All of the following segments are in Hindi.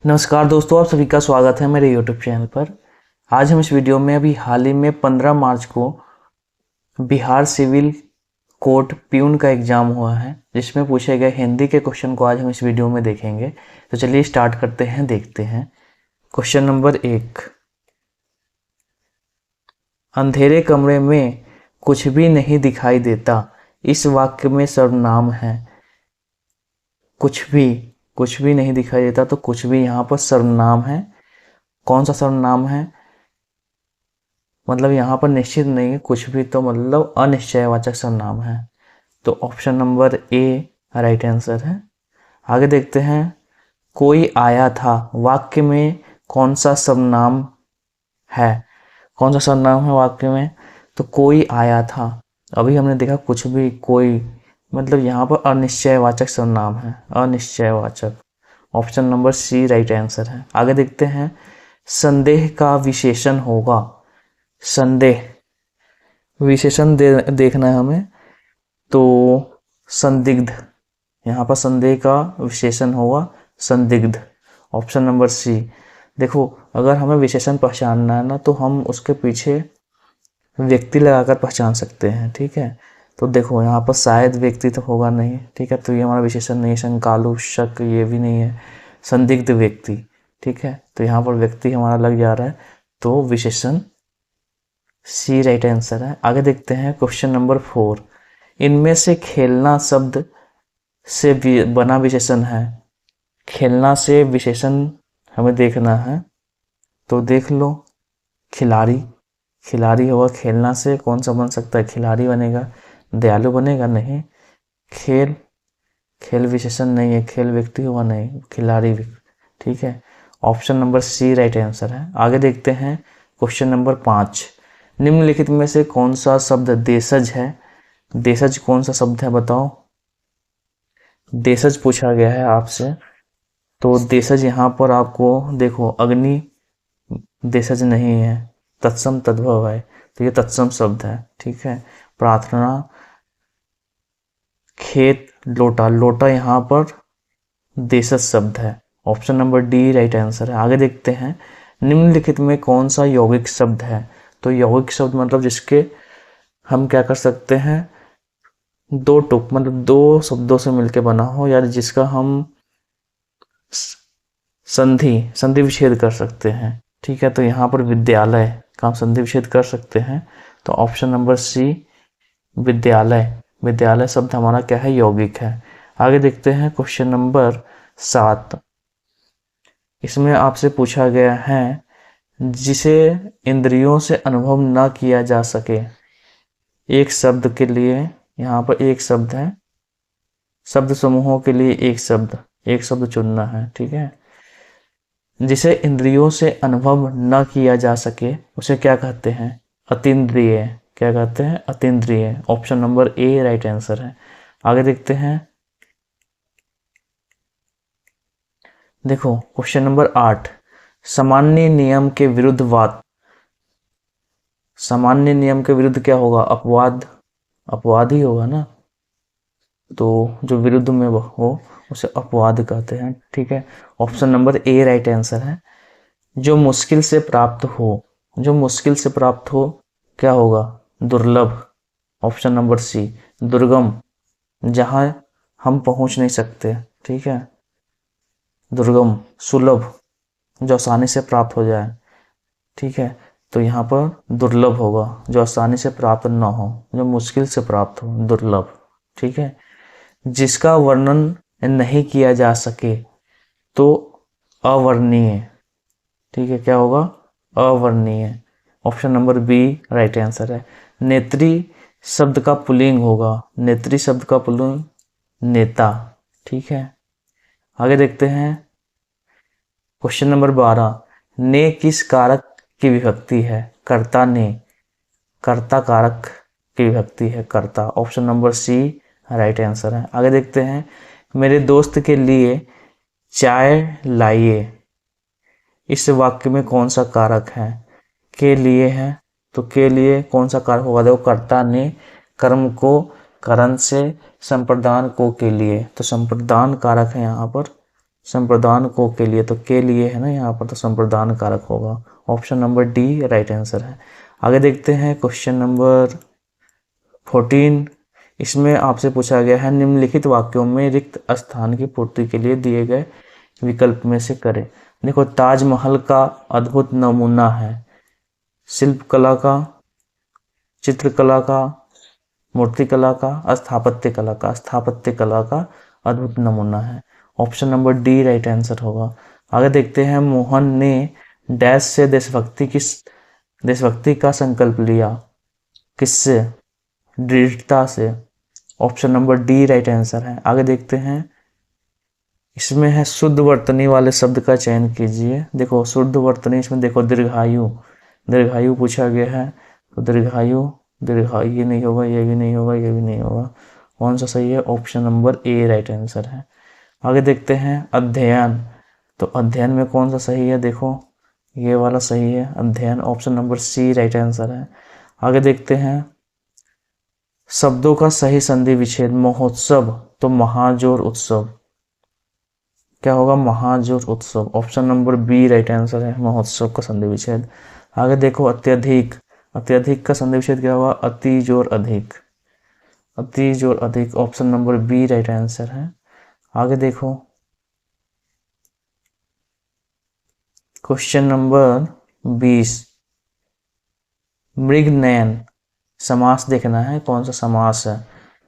नमस्कार दोस्तों, आप सभी का स्वागत है मेरे यूट्यूब चैनल पर। आज हम इस वीडियो में अभी हाल ही में 15 मार्च को बिहार सिविल कोर्ट प्यून का एग्ज़ाम हुआ है, जिसमें पूछे गए हिंदी के क्वेश्चन को आज हम इस वीडियो में देखेंगे। तो चलिए स्टार्ट करते हैं, देखते हैं। क्वेश्चन नंबर 1, अंधेरे कमरे में कुछ भी नहीं दिखाई देता, इस वाक्य में सर्वनाम है। कुछ भी नहीं दिखाई देता, तो कुछ भी यहाँ पर सर्वनाम है। कौन सा सर्वनाम है? मतलब यहाँ पर निश्चित नहीं है, कुछ भी तो मतलब अनिश्चयवाचक सर्वनाम है। तो option number A right answer है। आगे देखते हैं, कोई आया था वाक्य में कौन सा सर्वनाम है? कौन सा सर्वनाम है वाक्य में? तो कोई आया था। अभी हमने देखा कुछ भी, कोई, मतलब यहाँ पर अनिश्चयवाचक सर्वनाम है, अनिश्चयवाचक। Option number C right answer है। आगे देखते हैं, संदेह का विशेषण होगा। संदेह विशेषण देखना है हमें, तो संदिग्ध। यहाँ पर संदेह का विशेषण होगा संदिग्ध। Option number C. देखो, अगर हमें विशेषण पहचानना है ना, तो हम उसके पीछे व्यक्ति लगाकर पहचान सकते हैं, ठीक है। तो देखो यहाँ पर शायद व्यक्ति तो होगा नहीं, ठीक है, तो ये हमारा विशेषण नहीं है। शंकालु, शक, ये भी नहीं है। संदिग्ध व्यक्ति, ठीक है, तो यहाँ पर व्यक्ति हमारा लग जा रहा है, तो विशेषण सी राइट आंसर है। आगे देखते हैं क्वेश्चन नंबर 4, इनमें से खेलना शब्द से बना विशेषण है। खेलना से विशेषण हमें देखना है, तो देख लो, खिलाड़ी। खिलाड़ी होगा, खेलना से कौन सा बन सकता है? खिलाड़ी बनेगा। दयालु बनेगा नहीं। खेल, खेल विशेषण नहीं है, खेल व्यक्ति होगा नहीं, खिलाड़ी भी, ठीक है। Option number C right answer है। आगे देखते हैं क्वेश्चन नंबर 5, निम्नलिखित में से कौन सा शब्द देशज है? देशज कौन सा शब्द है बताओ? देशज पूछा गया है आपसे, तो देशज यहाँ पर आपको देखो, अग्नि देशज नहीं है, तत्सम तद्भव है, तो ये तत्सम शब्द है, ठीक है। प्रार्थना, खेत, लोटा, लोटा यहाँ पर देशज शब्द है। Option number D right answer है। आगे देखते हैं, निम्नलिखित में कौन सा यौगिक शब्द है? तो यौगिक शब्द मतलब जिसके हम क्या कर सकते हैं, दो टुक, मतलब दो शब्दों से मिलके बना हो, या जिसका हम संधि विच्छेद कर सकते हैं, ठीक है। तो यहाँ पर विद्यालय का हम संधि विच्छेद कर सकते हैं, तो ऑप्शन नंबर सी विद्यालय। विद्यालय शब्द हमारा क्या है? यौगिक है। आगे देखते हैं क्वेश्चन नंबर 7, इसमें आपसे पूछा गया है, जिसे इंद्रियों से अनुभव न किया जा सके। एक शब्द के लिए यहाँ पर एक शब्द है, शब्द समूहों के लिए एक शब्द चुनना है, ठीक है। जिसे इंद्रियों से अनुभव न किया जा सके, उसे क्या कहते हैं? अतीन्द्रिय। क्या कहते हैं? अतीन्द्रिय। Option number A right answer है। आगे देखते हैं, देखो क्वेश्चन नंबर 8, सामान्य नियम के विरुद्ध वाद। सामान्य नियम के विरुद्ध क्या होगा? अपवाद। अपवाद ही होगा ना, तो जो विरुद्ध में हो उसे अपवाद कहते हैं, ठीक है। Option number A right answer है। जो मुश्किल से प्राप्त हो, जो मुश्किल से प्राप्त हो क्या होगा? दुर्लभ। ऑप्शन नंबर सी दुर्गम, जहां हम पहुंच नहीं सकते, ठीक है। दुर्गम। सुलभ, जो आसानी से प्राप्त हो जाए, ठीक है। तो यहाँ पर दुर्लभ होगा, जो आसानी से प्राप्त ना हो, जो मुश्किल से प्राप्त हो, दुर्लभ, ठीक है। जिसका वर्णन नहीं किया जा सके, तो अवर्णनीय, ठीक है। क्या होगा? अवर्णनीय। Option number B right answer है। नेत्री शब्द का पुल्लिंग होगा, नेत्री शब्द का पुल्लिंग नेता, ठीक है। आगे देखते हैं क्वेश्चन नंबर 12, ने किस कारक की विभक्ति है? कर्ता ने। कर्ता कारक की विभक्ति है, कर्ता। Option number C right answer है। आगे देखते हैं, मेरे दोस्त के लिए चाय लाइए। इस वाक्य में कौन सा कारक है? के लिए है, तो के लिए कौन सा कारक होगा? देखो, कर्ता ने कर्म को करण से संप्रदान को के लिए, तो संप्रदान कारक है यहाँ पर संप्रदान को के लिए, तो के लिए है ना यहाँ पर, तो संप्रदान कारक होगा। Option number D right answer है। आगे देखते हैं क्वेश्चन नंबर 14। इसमें आपसे पूछा गया है निम्नलिखित वाक्यों में रिक्त स्थान की पूर्ति के लिए दिए गए विकल्प में से करें। देखो, ताजमहल का अद्भुत नमूना है, शिल्पकला का, चित्रकला का, मूर्तिकला का, स्थापत्य कला का अद्भुत नमूना है। Option number D right answer होगा। आगे देखते हैं, मोहन ने डैश से देशभक्ति का संकल्प लिया, किससे? दृढ़ता से। Option number D right answer है। आगे देखते हैं, इसमें है शुद्ध वर्तनी वाले शब्द का चयन कीजिए। देखो, शुद्ध वर्तनी, इसमें देखो दीर्घायु, दीर्घायु पूछा गया है, तो दीर्घायु ये नहीं होगा, ये भी नहीं होगा, ये भी नहीं होगा। कौन सा सही है? Option number A right answer है। आगे देखते हैं, अध्ययन, तो अध्ययन में कौन सा सही है? देखो, ये वाला सही है, अध्ययन। Option number C right answer है। आगे देखते हैं, शब्दों का सही संधि विच्छेद, महोत्सव तो महाजोर उत्सव, क्या होगा? महाजोर उत्सव। Option number B right answer है, महोत्सव का संधि विच्छेद। आगे देखो, अत्यधिक, अत्यधिक का संधि विच्छेद क्या होगा? अति जोर अधिक, अति जोर अधिक। Option number B right answer है। आगे देखो, क्वेश्चन नंबर 20, मृगनयन समास देखना है, कौन सा समास है।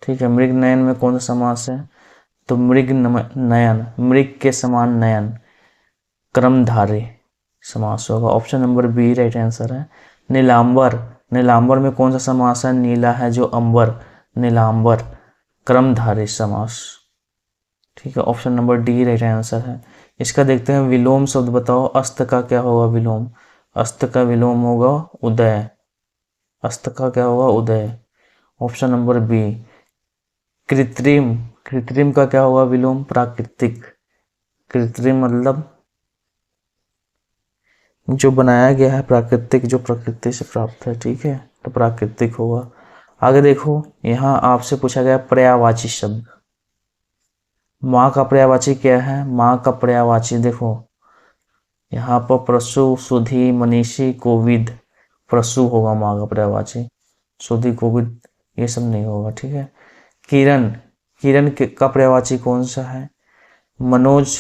ठीक है, मृगनयन में कौन सा समास है? तो मृग नयन, मृग के समान नयन, क्रमधारी समास होगा। Option number B right answer है। नीलांबर, नीलांबर में कौन सा समास है? नीला है जो अंबर, नीलांबर, क्रमधारी समास। ठीक है, option number D right answer है। इसका देखते हैं, विलोम शब्द बताओ, अस्त का क्या होगा विलोम? अस्त का विलोम होगा उदय, अस्त का क्या होगा? उदय। Option number B. कृत्रिम, कृत्रिम का क्या होगा विलोम? प्राकृतिक, कृत्रिम मतलब जो बनाया गया है, प्राकृतिक जो प्रकृति से प्राप्त है। ठीक है, तो प्राकृतिक होगा। आगे देखो, यहाँ आपसे पूछा गया पर्यायवाची शब्द, माँ का पर्यायवाची क्या है? माँ का पर्यायवाची देखो, यहाँ पर प्रसु, सुधी, मनीषी, कोविद, प्रसु होगा माँ का पर्यायवाची, सुधी, कोविद ये सब नहीं होगा। ठीक है, किरण, किरण का पर्यायवाची कौन सा है? मनोज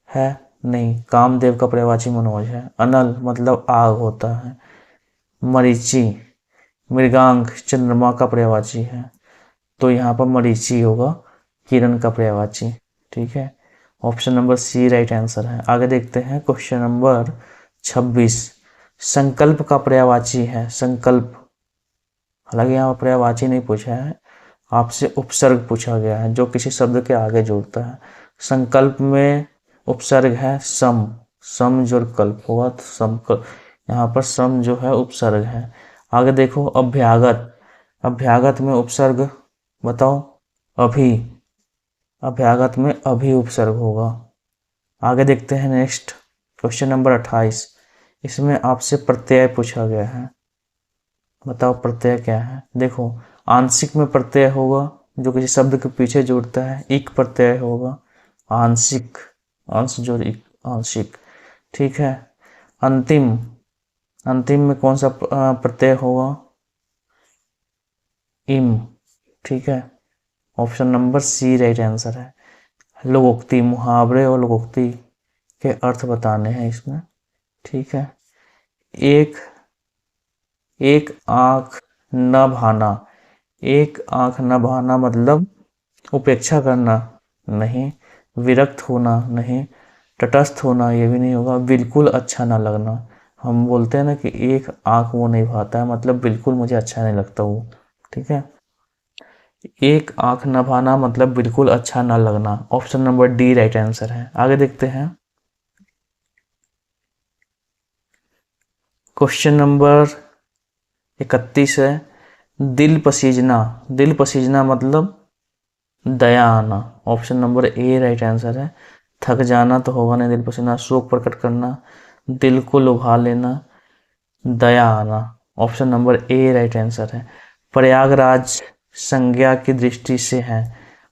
है? नहीं, कामदेव का पर्यायवाची मनोज है। अनल मतलब आग होता है। मरीचि, मृगांक चंद्रमा का पर्यायवाची है, तो यहाँ पर मरीचि होगा किरण का पर्यायवाची। ठीक है, option number C right answer है। आगे देखते हैं, क्वेश्चन नंबर 26, संकल्प का पर्यायवाची है, संकल्प, हालांकि यहाँ पर पर्यायवाची नहीं पूछा है, आपसे उपसर्ग पूछा गया है जो किसी शब्द के आगे जोड़ता है। संकल्प में उपसर्ग है सम, सम जो कल्प होगा, तो सम, यहाँ पर सम जो है उपसर्ग है। आगे देखो, अभ्यागत, अभ्यागत में उपसर्ग बताओ? अभी, अभ्यागत में अभी उपसर्ग होगा। आगे देखते हैं नेक्स्ट, क्वेश्चन नंबर 28, इसमें आपसे प्रत्यय पूछा गया है, बताओ प्रत्यय क्या है। देखो, आंशिक में प्रत्यय होगा जो किसी शब्द के पीछे जुड़ता है, इक प्रत्यय होगा, आंशिक, अंश जोड़ इक, आंशिक। ठीक है, अंतिम, अंतिम में कौन सा प्रत्यय होगा? इम। ठीक है, option number C right answer है। लोकोक्ति, मुहावरे और लोकोक्ति के अर्थ बताने हैं इसमें। ठीक है, एक, एक आंख न भाना, एक आंख न भाना मतलब उपेक्षा करना नहीं, विरक्त होना नहीं, तटस्थ होना ये भी नहीं होगा, बिल्कुल अच्छा ना लगना। हम बोलते हैं ना कि एक आंख वो नहीं भाता है, मतलब बिल्कुल मुझे अच्छा नहीं लगता वो। ठीक है, एक आंख न भाना मतलब बिल्कुल अच्छा ना लगना। Option number D right answer है। आगे देखते हैं, क्वेश्चन नंबर 31 है, दिल पसीजना, दिल पसीजना मतलब दया आना। Option number A right answer है। थक जाना तो होगा नहीं, दिल पसीना, शोक प्रकट करना, दिल को लुभा लेना, दया आना। Option number A right answer है। प्रयागराज संज्ञा की दृष्टि से है,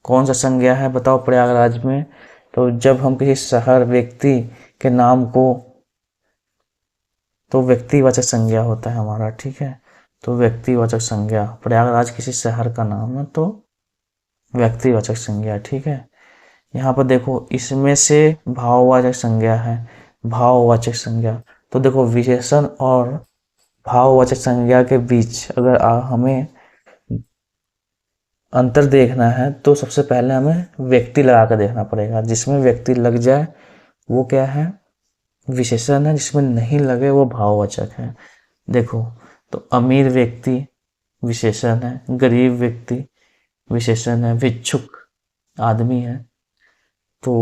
कौन सा संज्ञा है बताओ प्रयागराज में? तो जब हम किसी शहर व्यक्ति के नाम को, तो व्यक्तिवाचक संज्ञा होता है हमारा, ठीक है। तो व्यक्तिवाचक संज्ञा, प्रयागराज किसी शहर का नाम है तो व्यक्तिवाचक संज्ञा, ठीक है। यहाँ पर देखो इसमें से भाववाचक संज्ञा है, भाववाचक संज्ञा। तो देखो विशेषण और भाववाचक संज्ञा के बीच अगर हमें अंतर देखना है तो सबसे पहले हमें व्यक्ति लगा कर देखना पड़ेगा। जिसमें व्यक्ति लग जाए वो क्या है, विशेषण है, जिसमें नहीं लगे वो भाववाचक है। देखो तो अमीर व्यक्ति विशेषण है, गरीब व्यक्ति विशेषण है, भिक्षुक आदमी है तो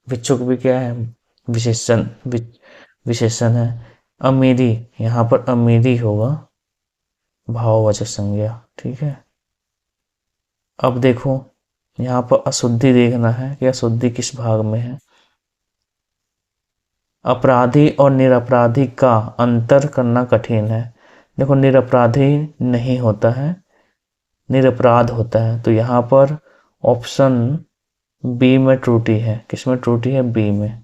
भिक्षुक भी क्या है, विशेषण, विशेषण है। अमीरी, यहाँ पर अमीरी होगा भाववाचक संज्ञा, ठीक है। अब देखो यहाँ पर अशुद्धि देखना है कि अशुद्धि किस भाग में है। अपराधी और निरपराधी का अंतर करना कठिन है। देखो निरपराधी नहीं होता है, निरपराध होता है। तो यहाँ पर ऑप्शन बी में त्रुटि है। किसमें त्रुटि है? बी में।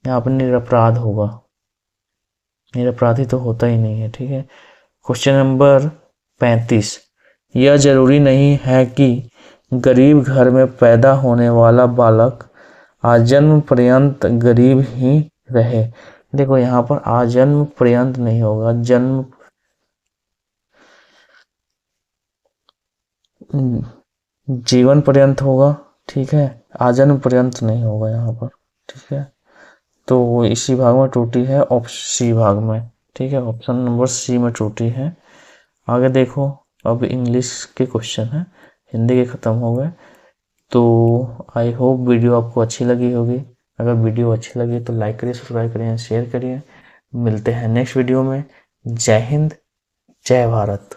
यहाँ पर निरपराध होगा, निरपराधी तो होता ही नहीं है, ठीक है। क्वेश्चन नंबर 35, यह जरूरी नहीं है कि गरीब घर में पैदा होने वाला बालक आजन्म पर्यंत गरीब ही रहे। देखो यहाँ पर आजन्म पर्यंत नहीं होगा, जन्म जीवन पर्यंत होगा, ठीक है। आजन्म पर्यंत नहीं होगा यहाँ पर, ठीक है। तो इसी भाग में त्रुटि है, सी भाग में, ठीक है। ऑप्शन नंबर सी में त्रुटि है। आगे देखो अब इंग्लिश के क्वेश्चन है, हिंदी के ख़त्म हो गए। तो आई होप वीडियो आपको अच्छी लगी होगी। अगर वीडियो अच्छी लगी तो लाइक करिए, सब्सक्राइब करिए, शेयर करिए। मिलते हैं नेक्स्ट वीडियो में। जय हिंद, जय भारत।